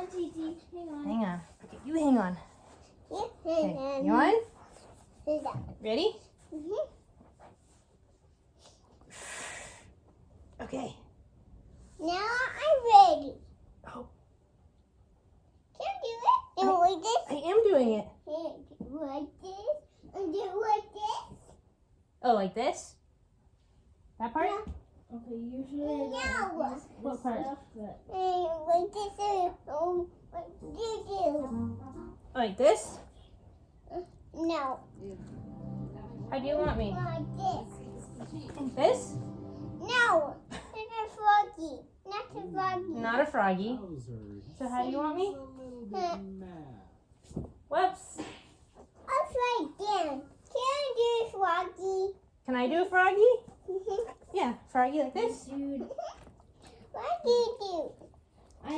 on, Titi. Hang on. Hang on. Okay, you hang on. Okay, you on? Ready? Okay. Now I'm ready. Oh. Can you do it? And like this? I am doing it. And like this? And do like this? Oh, like this? That part? Yeah. Okay, usually I don't like this What part? stuff, but... And like this what do you do? Like this? No. How do you want me? Like this. Like this? No. It's a froggy. Not a froggy. Not a froggy. So how do you want me? Whoops. Upside down. Can I do a froggy? Can I do a froggy? Yeah, froggy like this. Dude, What do you do? I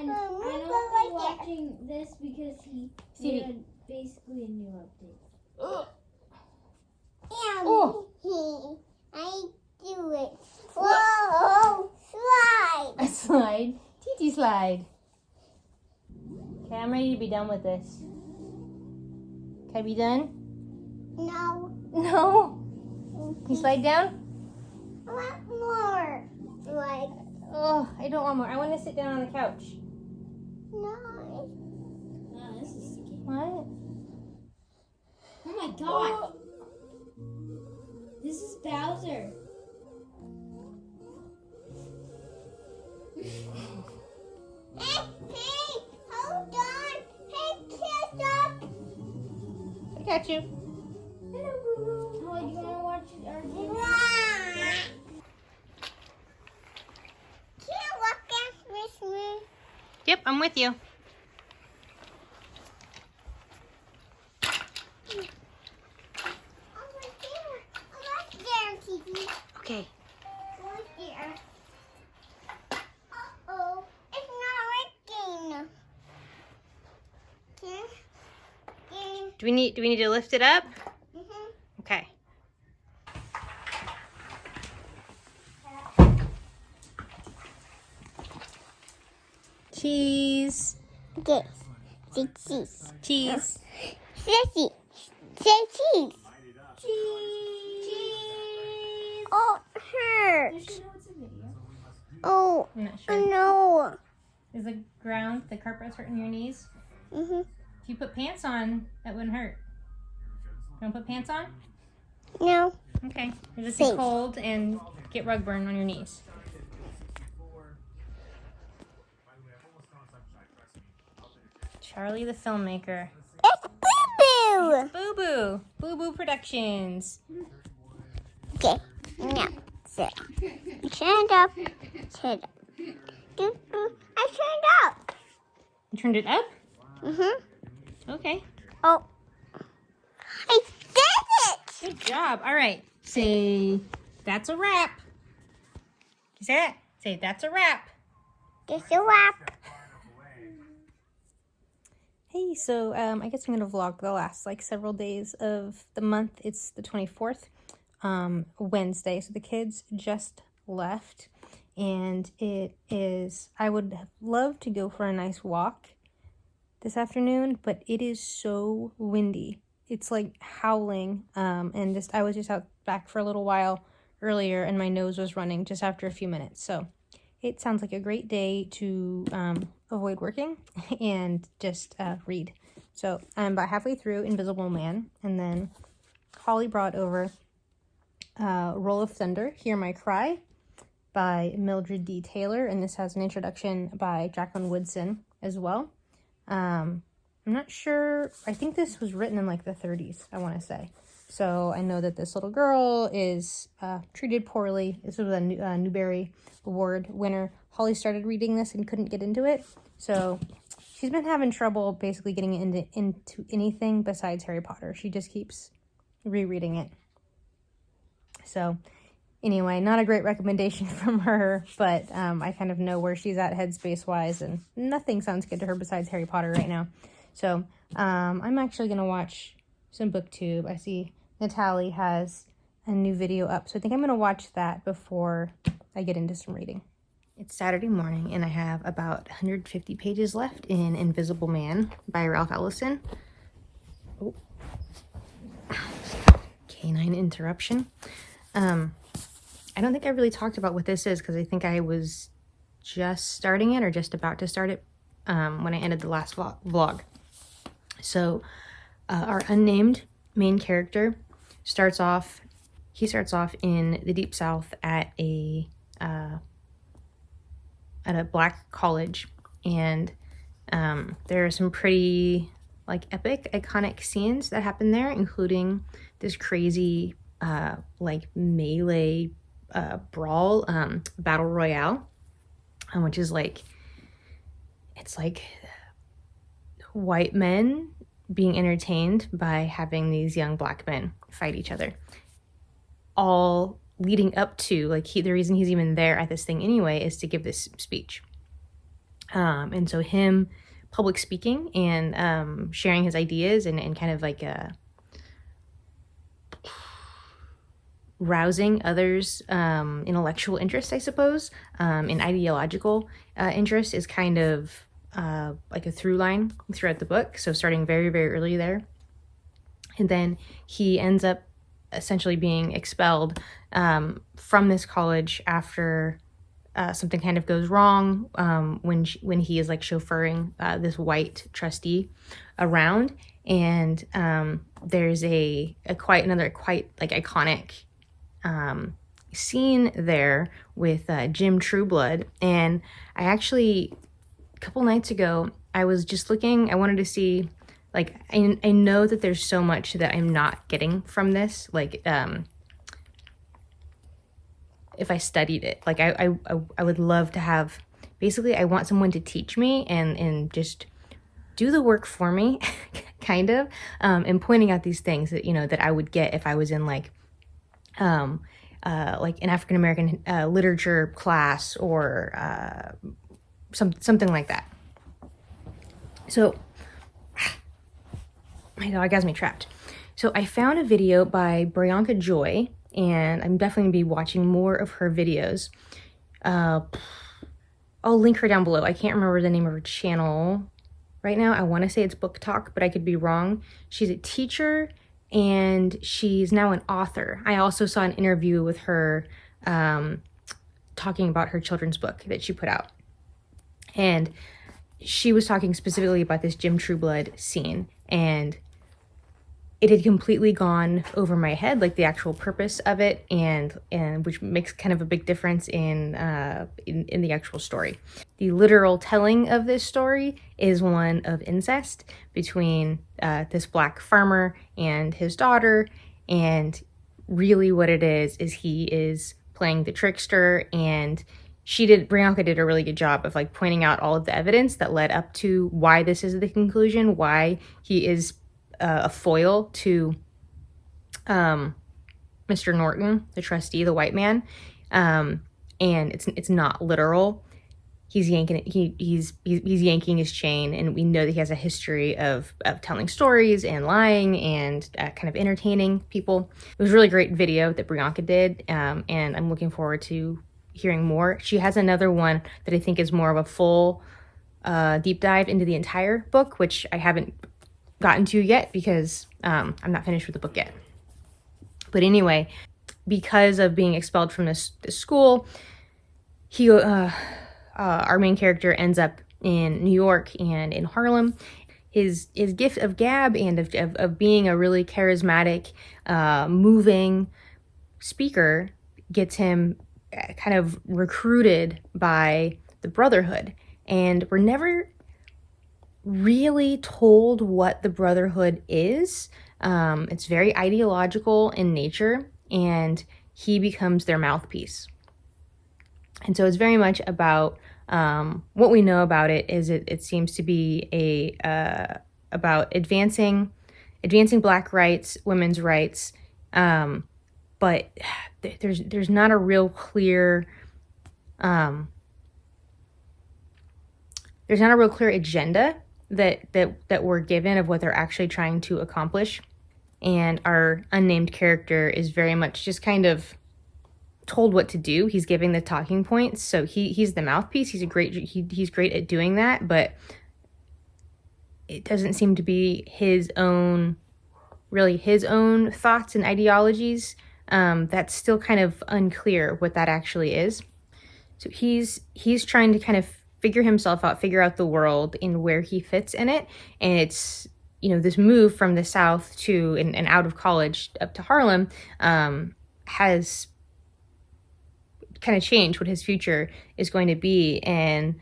know we're watching this because he did basically a new update. Yeah. Oh. I do it. Whoa! Slide. A slide. TT slide. Okay, I'm ready to be done with this. Can I be done? No. No? You slide down? I want more. Like, Oh, I don't want more. I want to sit down on the couch. no. Oh, this is sticky. What? Oh my god! This is Bowser. Hey, hold on. Hey, stop. I got you. Oh, you wanna watch our video? Can you walk with me? Yep, I'm with you. Over there. Over there, Kiki. Okay. Over there. Uh-oh. It's not working. Do we need to lift it up? Mm-hmm. Okay. Cheese. Okay. Say cheese. Cheese. Say cheese. Say cheese. Cheese! Oh, it hurts. Does she know it's a video? Oh, I'm not oh sure. no. Is the ground, the carpet's hurting your knees? Mm-hmm. If you put pants on, that wouldn't hurt. You want to put pants on? No. Okay. You'll just be Safe. cold and get rug burn on your knees. Charlie the filmmaker. It's boo-boo. Boo Boo. Boo Boo Productions. Okay. Now, sit. Turn it up. Turn it up. I turned up. You turned it up? Mm-hmm. Okay. Oh. I did it. Good job. All right. Say, that's a wrap. You say that? Say, that's a wrap. It's a wrap. Hey, so I guess I'm going to vlog the last several days of the month. It's the 24th, Wednesday. So the kids just left, and it is, I would love to go for a nice walk this afternoon, but it is so windy. It's like howling, and I was just out back for a little while earlier, and my nose was running just after a few minutes. So it sounds like a great day to avoid working and just read. So I'm about halfway through Invisible Man, and then Holly brought over Roll of Thunder, Hear My Cry by Mildred D. Taylor, and this has an introduction by Jacqueline Woodson as well. I'm not sure, I think this was written in the 30s, I want to say. So I know that this little girl is treated poorly. This was a Newbery Award winner. Holly started reading this and couldn't get into it. So she's been having trouble basically getting into anything besides Harry Potter. She just keeps rereading it. So anyway, not a great recommendation from her, but I kind of know where she's at headspace-wise, and nothing sounds good to her besides Harry Potter right now. So I'm actually going to watch some BookTube. I see Natalie has a new video up, so I think I'm going to watch that before I get into some reading. It's Saturday morning, and I have about 150 pages left in Invisible Man by Ralph Ellison. Oh. Canine interruption. I don't think I really talked about what this is because I think I was just starting it or just about to start it when I ended the last vlog. So our unnamed main character starts off in the Deep South at a black college, and there are some pretty like epic, iconic scenes that happen there, including this crazy like melee brawl battle royale, which is like, it's like white men being entertained by having these young black men fight each other, all leading up to, like, the reason he's even there at this thing anyway is to give this speech. And so him public speaking and sharing his ideas and kind of like rousing others' intellectual interest, I suppose, and ideological interest is kind of like a through line throughout the book. So starting very, very early there. And then he ends up essentially being expelled from this college after something kind of goes wrong when he is like chauffeuring this white trustee around. And there's another quite like iconic scene there with Jim Trueblood. And I actually, a couple nights ago, I was just looking, I wanted to see, like, I know that there's so much that I'm not getting from this, like, if I studied it. Like, I would love to have, basically, I want someone to teach me and just do the work for me, kind of, and pointing out these things that, you know, that I would get if I was in, like an African-American literature class or something like that. So, my dog has me trapped. So I found a video by Brianka Joy, and I'm definitely gonna be watching more of her videos. I'll link her down below. I can't remember the name of her channel right now. I want to say it's Book Talk, but I could be wrong. She's a teacher and she's now an author. I also saw an interview with her talking about her children's book that she put out. And she was talking specifically about this Jim Trueblood scene, and it had completely gone over my head, like the actual purpose of it, and which makes kind of a big difference in the actual story. The literal telling of this story is one of incest between this black farmer and his daughter, and really what it is he is playing the trickster, and Brianka did a really good job of like pointing out all of the evidence that led up to why this is the conclusion, why he is a foil to Mr. Norton, the trustee, the white man, and it's not literal. He's yanking it. He's yanking his chain, and we know that he has a history of telling stories and lying and kind of entertaining people. It was a really great video that Brianka did, and I'm looking forward to hearing more. She has another one that I think is more of a full deep dive into the entire book, which I haven't gotten to yet because I'm not finished with the book yet. But anyway, because of being expelled from this school, he our main character ends up in New York and in Harlem. His gift of gab and of being a really charismatic, moving speaker gets him kind of recruited by the Brotherhood, and we're never really told what the Brotherhood is. It's very ideological in nature, and he becomes their mouthpiece. And so it's very much about what we know about it is it seems to be about advancing Black rights, women's rights, but there's not a real clear agenda that we're given of what they're actually trying to accomplish. And our unnamed character is very much just kind of told what to do. He's giving the talking points, so he's the mouthpiece. He's great at doing that, but it doesn't seem to be his own thoughts and ideologies. That's still kind of unclear what that actually is. So he's trying to kind of figure himself out, figure out the world and where he fits in it. And it's, this move from the South to and out of college up to Harlem has kind of changed what his future is going to be. And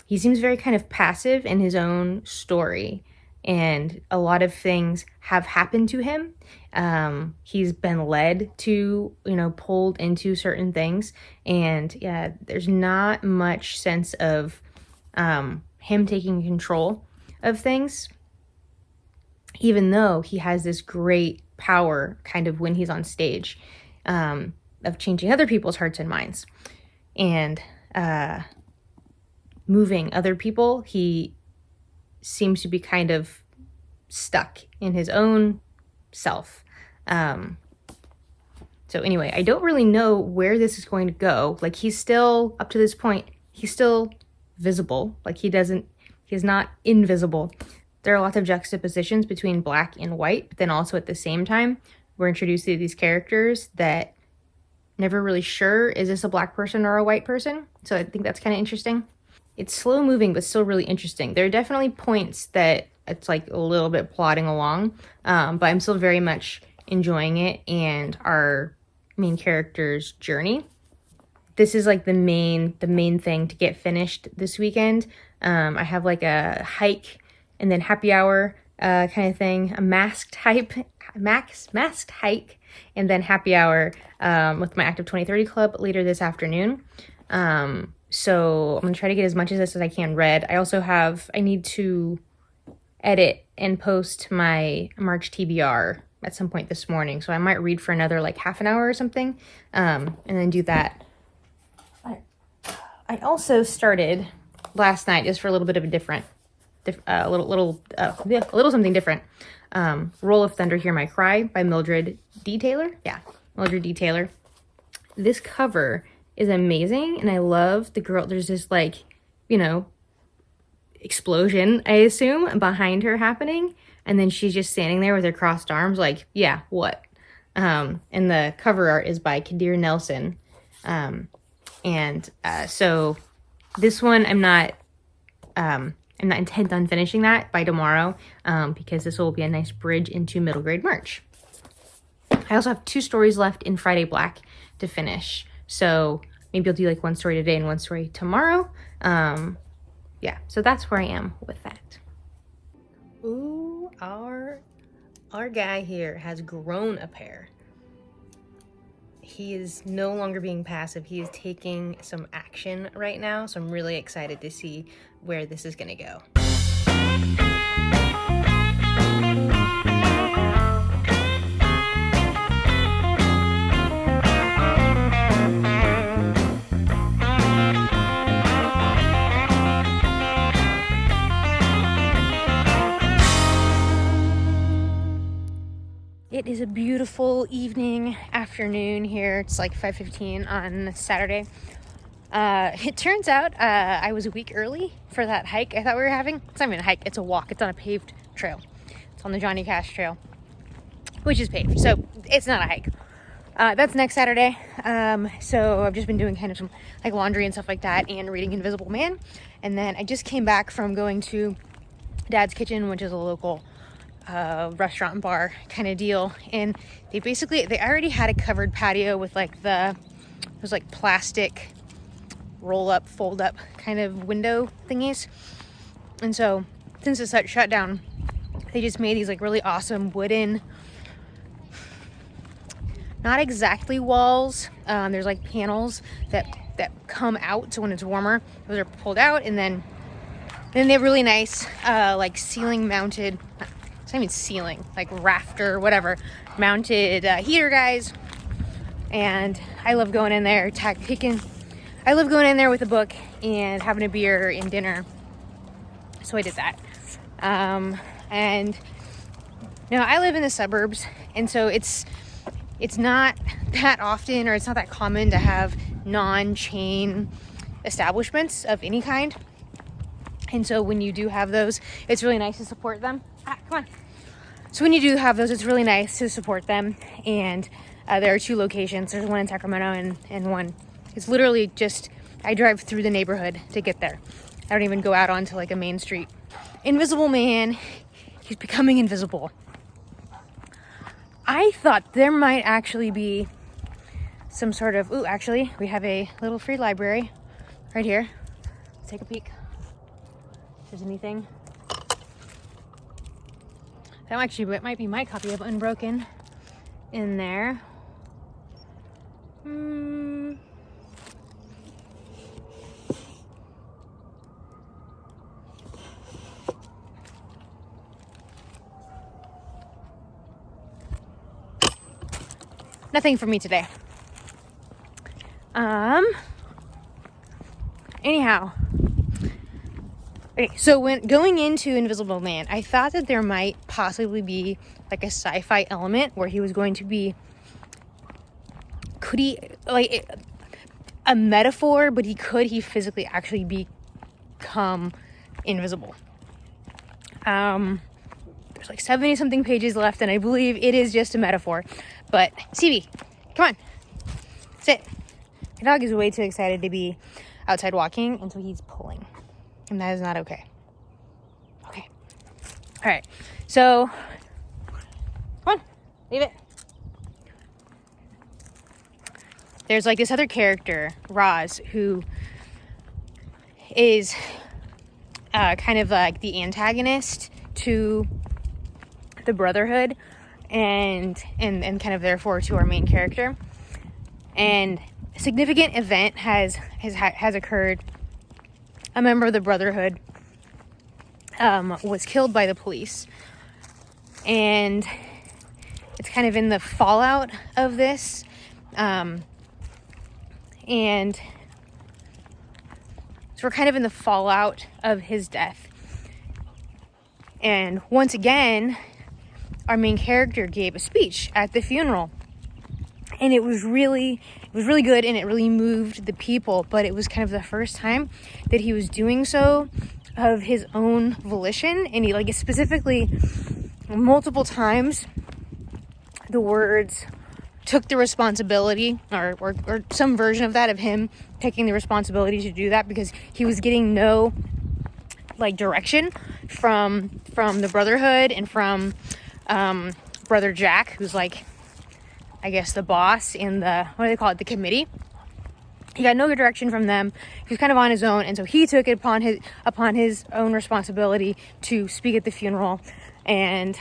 he seems very kind of passive in his own story. And a lot of things have happened to him. He's been led to, pulled into certain things. And yeah, there's not much sense of him taking control of things, even though he has this great power kind of when he's on stage, of changing other people's hearts and minds and moving other people. He seems to be kind of stuck in his own self. So anyway, I don't really know where this is going to go. Like, he's still, up to this point, he's still visible. Like, he's not invisible. There are lots of juxtapositions between black and white, but then also at the same time, we're introduced to these characters that never really sure, is this a black person or a white person? So I think that's kind of interesting. It's slow moving, but still really interesting. There are definitely points that it's like a little bit plodding along, but I'm still very much enjoying it and our main character's journey. This is like the main thing to get finished this weekend. I have like a hike and then happy hour kind of thing, a masked hike, and then happy hour with my Active 2030 Club later this afternoon. So I'm gonna try to get as much of this as I can read. I need to edit and post my March TBR at some point this morning. So I might read for another like half an hour or something, and then do that. I also started last night, just for a little bit of a little something different. Roll of Thunder, Hear My Cry by Mildred D. Taylor. Yeah, Mildred D. Taylor. This cover is amazing, and I love the girl. There's this like, explosion, I assume, behind her happening, and then she's just standing there with her crossed arms, like, yeah, what? And the cover art is by Kadir Nelson, so this one I'm not intent on finishing that by tomorrow, because this will be a nice bridge into middle grade March. I also have 2 stories left in Friday Black to finish, so maybe I'll do like 1 story today and 1 story tomorrow. Yeah, so that's where I am with that. Ooh, our guy here has grown a pair. He is no longer being passive. He is taking some action right now, so I'm really excited to see where this is gonna go. It is a beautiful afternoon here. It's like 5:15 on Saturday. It turns out I was a week early for that hike I thought we were having. It's not even a hike, it's a walk. It's on a paved trail. It's on the Johnny Cash Trail, which is paved, so it's not a hike. That's next Saturday. So I've just been doing kind of some like laundry and stuff like that and reading Invisible Man. And then I just came back from going to Dad's Kitchen, which is a local restaurant and bar kind of deal, and they already had a covered patio with like those like plastic roll up, fold up kind of window thingies. And so since it's shut down, they just made these like really awesome wooden, not exactly walls, there's like panels that come out, so when it's warmer those are pulled out, and then they have really nice like ceiling mounted, it's not even ceiling, like rafter, whatever, mounted heater guys. And I love going in there, I love going in there with a book and having a beer and dinner. So I did that. And I live in the suburbs, and so it's it's not that often, or it's not that common to have non-chain establishments of any kind. And so when you do have those, it's really nice to support them. Come on. So when you do have those, it's really nice to support them. And there are 2 locations. There's one in Sacramento and one. It's literally just, I drive through the neighborhood to get there. I don't even go out onto like a main street. Invisible Man, he's becoming invisible. I thought there might actually be some sort of, actually, we have a little free library right here. Let's take a peek. If there's anything. That actually, it might be my copy of Unbroken in there. Nothing for me today. Anyhow. Okay, so when going into Invisible Man, I thought that there might possibly be like a sci-fi element where he was going to be, could he, like, a metaphor, but he physically actually become invisible. There's like 70 something pages left, and I believe it is just a metaphor. But CB, come on, sit. My dog is way too excited to be outside walking, and so he's pulling, and that is not okay. Okay, all right. So, come on, leave it. There's like this other character, Roz, who is kind of like the antagonist to the Brotherhood, and kind of therefore to our main character. And a significant event has occurred. A member of the Brotherhood was killed by the police, and it's kind of in the fallout of this, and so we're kind of in the fallout of his death. And once again, our main character gave a speech at the funeral, and it was really good, and it really moved the people. But it was kind of the first time that he was doing so of his own volition, and he, like, specifically multiple times the words took the responsibility, or some version of that, of him taking the responsibility to do that, because he was getting no like direction from the Brotherhood and from Brother Jack, who's like, I guess, the boss in the, what do they call it, the committee. He got no direction from them. He was kind of on his own, and so he took it upon his own responsibility to speak at the funeral, and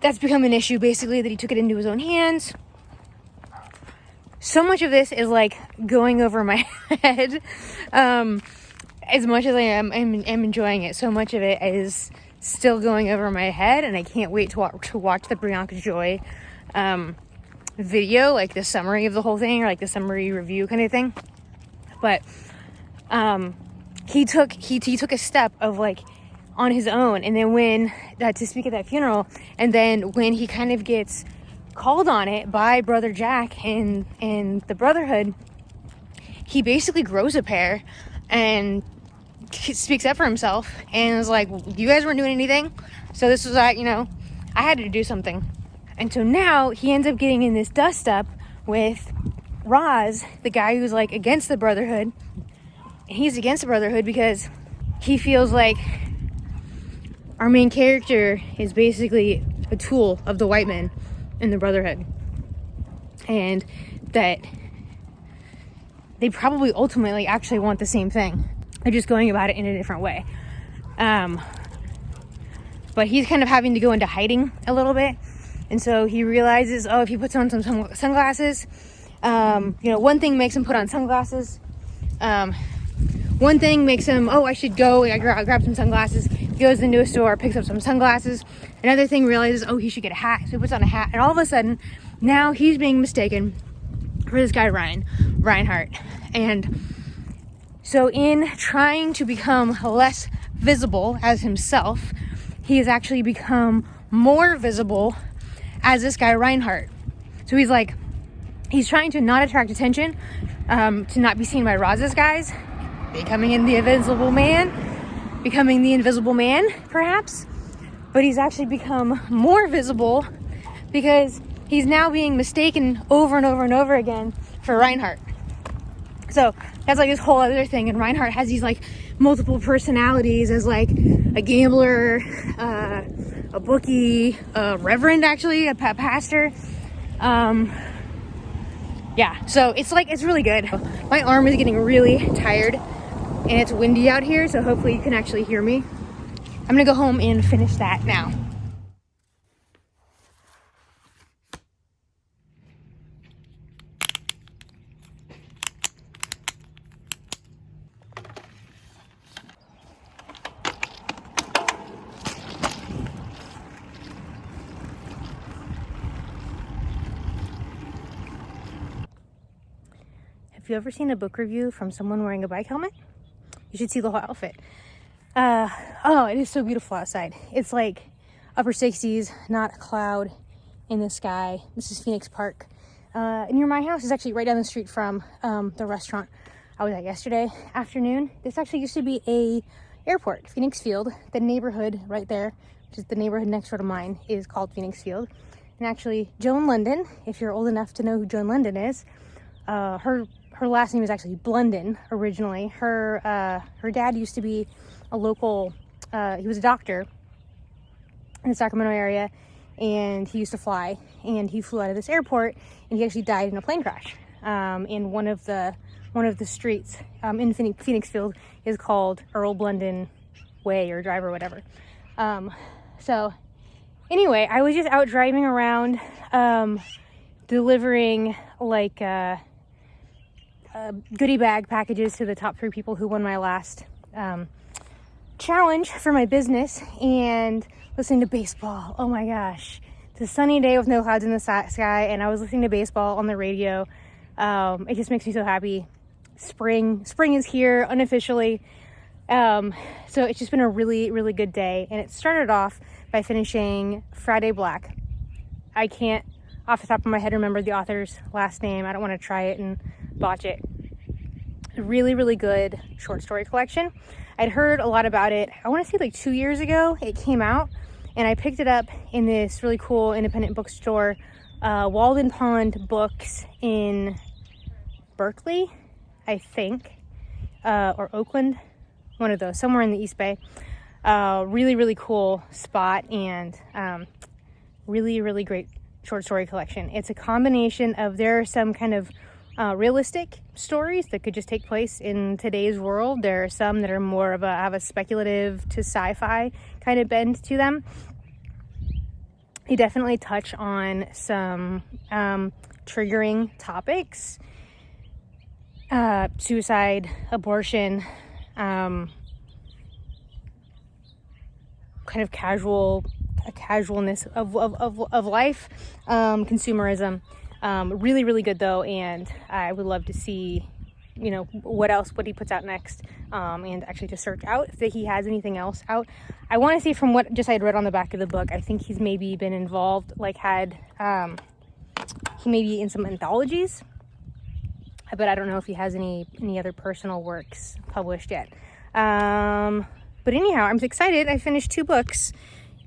that's become an issue, basically, that he took it into his own hands. So much of this is like going over my head. As much as I am enjoying it, so much of it is still going over my head, and I can't wait to watch the Bianca Joy video, like the summary of the whole thing, or like the summary review kind of thing. But he took a step of like on his own, and then when to speak at that funeral, and then when he kind of gets called on it by Brother Jack and the Brotherhood, he basically grows a pair and speaks up for himself, and is like, you guys weren't doing anything, so this was like, I had to do something. And so now he ends up getting in this dust up with Roz, the guy who's like against the Brotherhood. And he's against the Brotherhood because he feels like our main character is basically a tool of the white men in the Brotherhood, and that they probably ultimately actually want the same thing. They're just going about it in a different way. But he's kind of having to go into hiding a little bit. And so he realizes, if he puts on some sunglasses, one thing makes him put on sunglasses. One thing makes him, I should go, I grab some sunglasses. He goes into a store, picks up some sunglasses. Another thing realizes, he should get a hat. So he puts on a hat. And all of a sudden, now he's being mistaken for this guy, Reinhardt. And so in trying to become less visible as himself, he has actually become more visible as this guy Reinhardt. So he's trying to not attract attention, to not be seen by Roz's guys, becoming the invisible man, perhaps. But he's actually become more visible because he's now being mistaken over and over and over again for Reinhardt. So that's like this whole other thing. And Reinhardt has these like multiple personalities as like a gambler, a bookie, a reverend, actually, a pastor. Yeah, so it's really good. My arm is getting really tired and it's windy out here, so hopefully you can actually hear me. I'm gonna go home and finish that now. Have you ever seen a book review from someone wearing a bike helmet? You should see the whole outfit. Oh, it is so beautiful outside. It's like upper 60s, not a cloud in the sky. This is Phoenix Park. Near my house is actually right down the street from the restaurant I was at yesterday afternoon. This actually used to be a airport, Phoenix Field. The neighborhood right there, which is the neighborhood next door to mine, is called Phoenix Field. And actually, Joan London, if you're old enough to know who Joan London is, her last name is actually Blunden originally. Her dad used to be a local, he was a doctor in the Sacramento area, and he used to fly, and he flew out of this airport, and he actually died in a plane crash. In one of the streets in Phoenix Field is called Earl Blunden Way or Drive or whatever. So anyway, I was just out driving around, delivering like goodie bag packages to the top 3 people who won my last challenge for my business, and listening to baseball. Oh my gosh, it's a sunny day with no clouds in the sky, and I was listening to baseball on the radio. It just makes me so happy. Spring is here unofficially. So it's just been a really, really good day, and it started off by finishing Friday Black. I can't off the top of my head remember the author's last name. I don't want to try it and botch it. A really, really good short story collection. I'd heard a lot about it, I want to say like 2 years ago it came out, and I picked it up in this really cool independent bookstore, Walden Pond Books in Berkeley, I think, or Oakland, one of those, somewhere in the East Bay. Really, really cool spot, and really, really great short story collection. It's a combination of, there are some kind of realistic stories that could just take place in today's world. There are some that are more of have a speculative to sci-fi kind of bend to them. They definitely touch on some triggering topics, suicide, abortion, kind of casualness of life, consumerism. Really, really good though, and I would love to see, what he puts out next, and actually to search out if he has anything else out. I want to see, from what just I had read on the back of the book, I think he's maybe been involved, he may be in some anthologies, but I don't know if he has any other personal works published yet. But anyhow, I'm excited. I finished 2 books,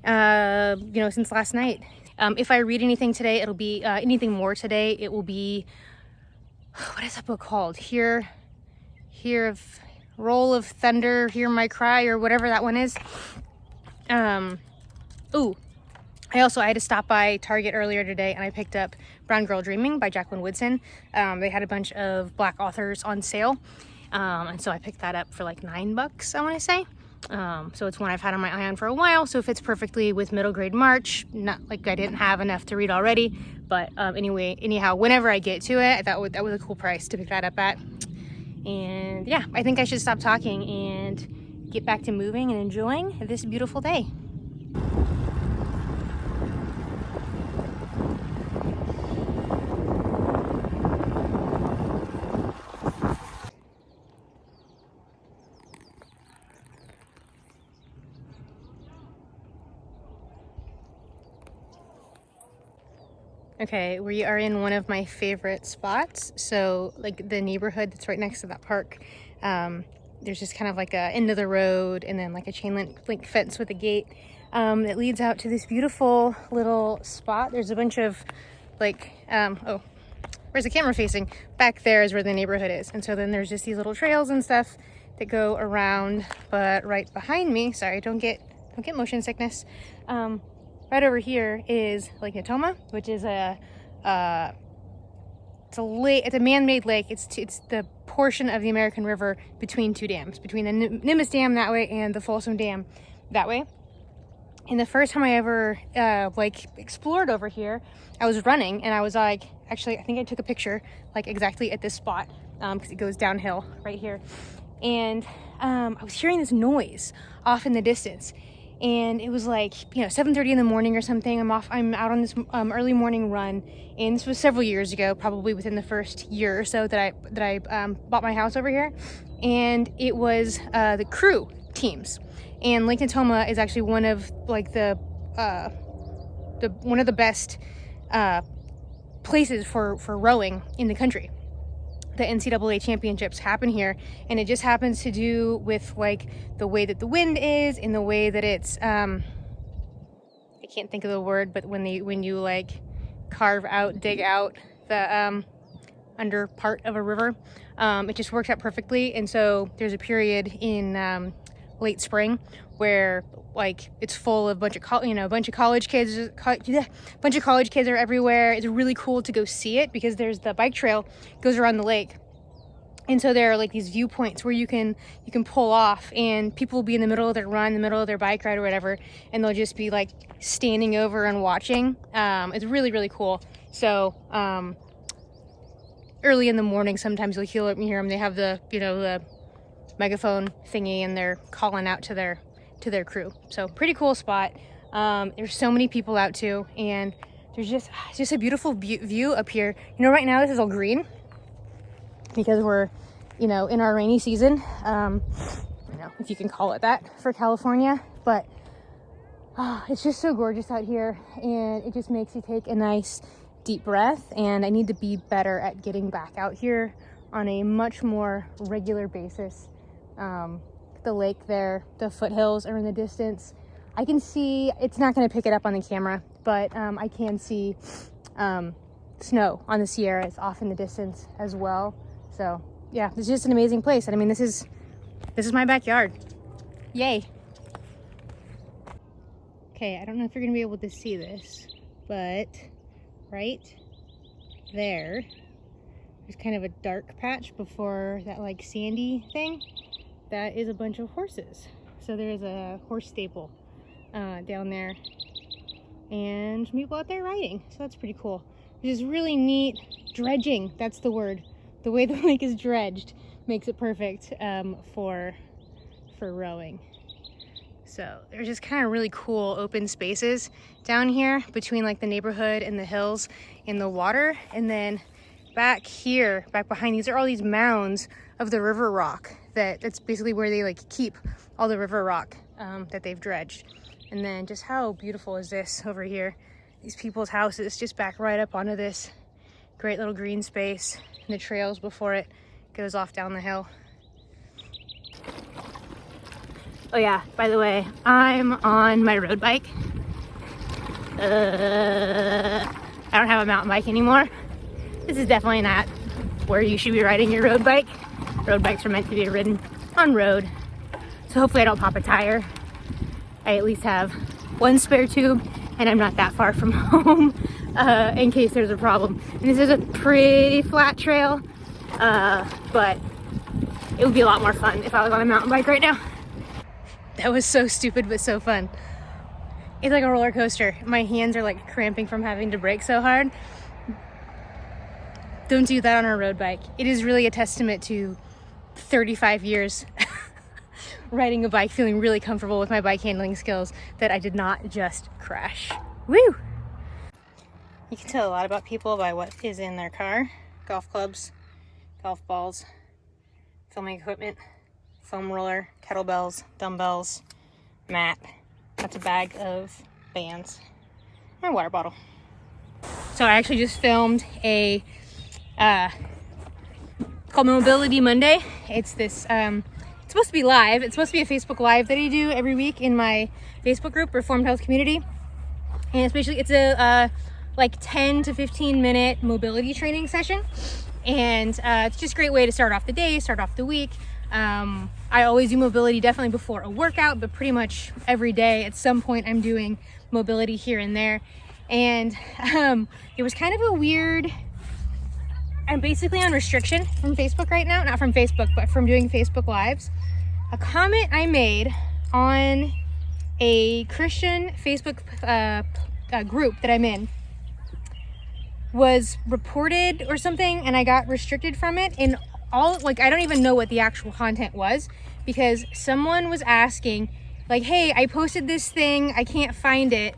since last night. If I read anything today, it'll be anything more today. It will be, what is that book called? Hear of Roll of Thunder, Hear My Cry, or whatever that one is. I had to stop by Target earlier today, and I picked up Brown Girl Dreaming by Jacqueline Woodson. They had a bunch of Black authors on sale, and so I picked that up for like $9, I want to say. So it's one I've had on my eye on for a while, so it fits perfectly with middle grade March. Not like I didn't have enough to read already, but anyhow, whenever I get to it, that was a cool price to pick that up at. And yeah, I think I should stop talking and get back to moving and enjoying this beautiful day. Okay, we are in one of my favorite spots. So like the neighborhood that's right next to that park, there's just kind of like a end of the road and then like a chain link fence with a gate that leads out to this beautiful little spot. There's a bunch of like, oh, where's the camera facing? Back there is where the neighborhood is. And so then there's just these little trails and stuff that go around, but right behind me, sorry, don't get motion sickness. Right over here is Lake Natoma, which is it's a lake. It's a man-made lake. It's the portion of the American River between two dams, between the Nimbus Dam that way and the Folsom Dam that way. And the first time I ever like explored over here, I was running and I was like, actually, I think I took a picture like exactly at this spot because it goes downhill right here. And I was hearing this noise off in the distance. And it was like, 7:30 in the morning or something. I'm out on this early morning run, and this was several years ago, probably within the first year or so that I bought my house over here. And it was the crew teams. And Lake Natoma is actually one of like the one of the best places for rowing in the country. The NCAA championships happen here, and it just happens to do with like the way that the wind is and the way that it's I can't think of the word, but when you like dig out the under part of a river, it just works out perfectly. And so there's a period in late spring where like it's full of a bunch of college kids are everywhere. It's really cool to go see it because there's the bike trail goes around the lake, and so there are like these viewpoints where you can pull off, and people will be in the middle of their run, the middle of their bike ride or whatever, and they'll just be like standing over and watching. It's really, really cool. So early in the morning sometimes you'll hear them. They have the the megaphone thingy, and they're calling out to their crew. So pretty cool spot. There's so many people out too, and there's just a beautiful view up here. Right now this is all green because we're in our rainy season, if you can call it that for California. But it's just so gorgeous out here, and it just makes you take a nice deep breath. And I need to be better at getting back out here on a much more regular basis. The lake there, the foothills are in the distance. I can see, it's not going to pick it up on the camera, but I can see snow on the Sierras off in the distance as well. So yeah, it's just an amazing place. And I mean, this is my backyard. Yay. Okay, I don't know if you're going to be able to see this, but right there, there's kind of a dark patch before that like sandy thing. That is a bunch of horses. So there's a horse stable down there, and people out there riding. So that's pretty cool. Which is really neat. Dredging, that's the word. The way the lake is dredged makes it perfect for rowing. So there's just kind of really cool open spaces down here between like the neighborhood and the hills and the water. And then back here, back behind, these are all these mounds of the river rock. That's basically where they like keep all the river rock that they've dredged. And then just how beautiful is this over here? These people's houses just back right up onto this great little green space, and the trails before it goes off down the hill. Oh yeah, by the way, I'm on my road bike. I don't have a mountain bike anymore. This is definitely not where you should be riding your road bike. Road bikes are meant to be ridden on road. So hopefully I don't pop a tire. I at least have one spare tube, and I'm not that far from home in case there's a problem. And this is a pretty flat trail, but it would be a lot more fun if I was on a mountain bike right now. That was so stupid, but so fun. It's like a roller coaster. My hands are like cramping from having to brake so hard. Don't do that on a road bike. It is really a testament to 35 years riding a bike, feeling really comfortable with my bike handling skills, that I did not just crash. Woo! You can tell a lot about people by what is in their car. Golf clubs, golf balls, filming equipment, foam roller, kettlebells, dumbbells, mat. That's a bag of bands, and a water bottle. So I actually just filmed a called Mobility Monday. It's this it's supposed to be live. It's supposed to be a Facebook Live that I do every week in my Facebook group, Reformed Health Community. And it's basically, it's a like 10 to 15 minute mobility training session. And it's just a great way to start off the day, start off the week. I always do mobility definitely before a workout, but pretty much every day at some point I'm doing mobility here and there. And it was kind of a weird, I'm basically on restriction from Facebook right now, not from Facebook, but from doing Facebook Lives. A comment I made on a Christian Facebook group that I'm in was reported or something, and I got restricted from it. And all, like, I don't even know what the actual content was, because someone was asking, like, hey, I posted this thing, I can't find it,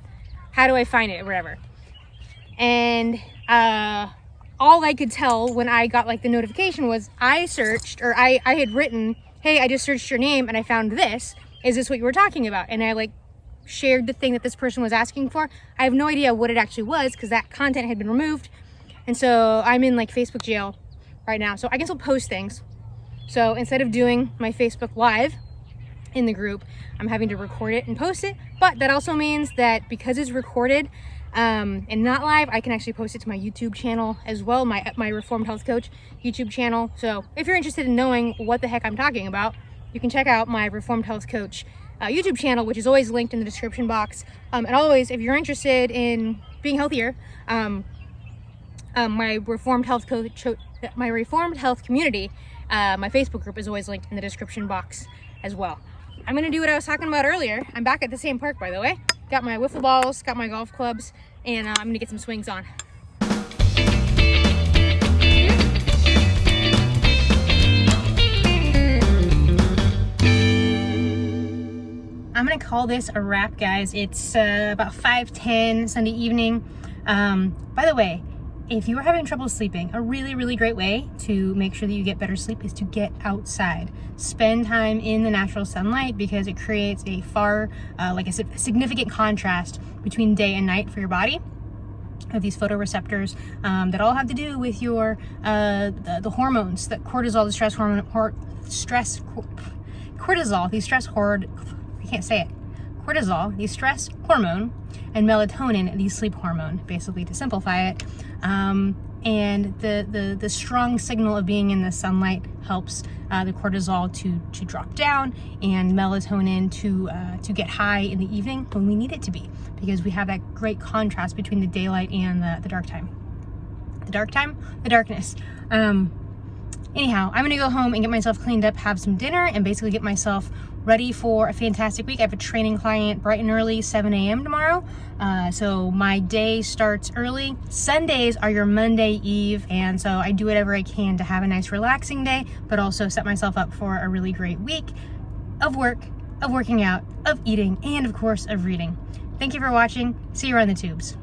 how do I find it, or whatever. And all I could tell when I got like the notification was I searched, or I had written, hey, I just searched your name and I found this. Is this what you were talking about? And I like shared the thing that this person was asking for. I have no idea what it actually was because that content had been removed. And so I'm in like Facebook jail right now. So I can still post things. So instead of doing my Facebook Live in the group, I'm having to record it and post it. But that also means that because it's recorded, and not live, I can actually post it to my YouTube channel as well, my Reformed Health Coach YouTube channel. So if you're interested in knowing what the heck I'm talking about, you can check out my Reformed Health Coach YouTube channel, which is always linked in the description box. And always, if you're interested in being healthier, my Reformed Health Coach, my Reformed Health Community, my Facebook group is always linked in the description box as well. I'm gonna do what I was talking about earlier. I'm back at the same park, by the way. Got my wiffle balls, got my golf clubs, and I'm gonna get some swings on. I'm gonna call this a wrap, guys. It's about 5:10 Sunday evening. By the way, if you are having trouble sleeping, a really, really great way to make sure that you get better sleep is to get outside. Spend time in the natural sunlight, because it creates a far, like a significant contrast between day and night for your body. Of these photoreceptors that all have to do with your the hormones, that cortisol, the stress hormone, cortisol, the stress hormone. I can't say it. Cortisol, the stress hormone, and melatonin, the sleep hormone, basically, to simplify it. And the strong signal of being in the sunlight helps the cortisol to drop down, and melatonin to get high in the evening when we need it to be, because we have that great contrast between the daylight and the dark time. The darkness. Anyhow, I'm gonna go home and get myself cleaned up, have some dinner, and basically get myself ready for a fantastic week. I have a training client bright and early, 7 a.m. tomorrow. So my day starts early. Sundays are your Monday Eve, and so I do whatever I can to have a nice relaxing day, but also set myself up for a really great week of work, of working out, of eating, and of course of reading. Thank you for watching. See you around the tubes.